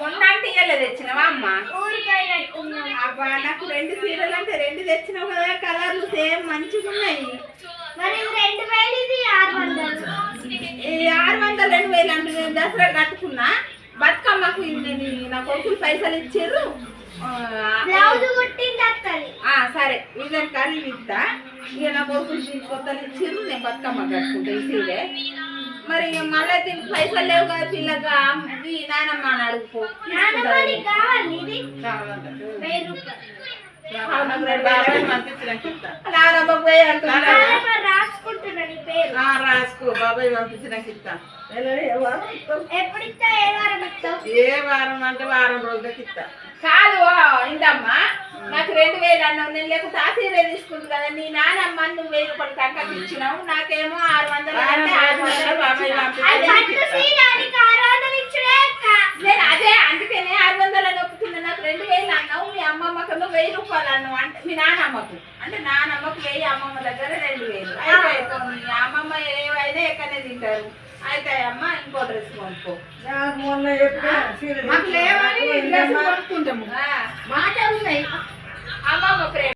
మొన్న అంటే ఇయ్యలే తెచ్చినావా అమ్మ? అబ్బా నాకు 2 చీరలు అంటే 2 తెచ్చినావు కదా, కలర్లు సేమ్ మంచిగా ఉన్నాయి. మరి 2000 ఇది 600. ఈ 600 2000 అంటే నేను దసరా కట్టుకున్నా. బతుకమ్మకు నా కొడుకులు పైసలు ఇచ్చారు. బ్లౌజ్ కుట్టింది అత్తది. సరే వీళ్ళని ఖరీదు ఇస్తా. ఇక నా కొడుకులు కొత్తలు ఇచ్చారు, నేను బతుకమ్మ కట్టుకుంటా ఈ సీరే. మరి మళ్ళీ దీనికి పైసలు లేవు కదా పిల్లగా, నాయనమ్మ అని అడుగుకో. నాన్నమ్మకి కావాలి ఇది కావాలంట. 1000 రూపాయలు. నానమ్మకు పోయి అంటున్నా. నాన్నమ్మ రాసుకుంటున్నా నీ పేరు. రాసుకో, బాబాయ్ పంపించినాక ఇస్తా. ఎప్పుడు ఇస్తా? ఏ వారం ఇస్తావు? ఏ వారం అంటే వారం రోజులకి ఇస్తా. కాదు ఇందమ్మా, నాకు 2000 అన్నావు. నేను లేకపోతే ఆ సీరే తీసుకుంటు కదా. నీ నానమ్మ నువ్వు 1000 రూపాయలు తక్కువ ఇచ్చినావు, నాకేమో 600 అంటే 600 బాబాయ్ నేను అదే అందుకనే 600 అని ఒప్పుకున్నా. నాకు 2000 అన్నావు, మీ అమ్మమ్మకేమో 1000 రూపాయలు అన్నావు. అంటే మీ నానమ్మకు అంటే నానమ్మకు 1000, అమ్మమ్మ దగ్గర 2000. అయితే మీ అమ్మమ్మ ఏవైనా ఎక్కడనే తింటారు. అయితే అమ్మ ఇంకో డ్రెస్ కొనుక్కో. మాకు లేవని డ్రెస్ కొనుక్కుంటాము. మాకే ఉన్నాయి అమ్మమ్మ ప్రేమ.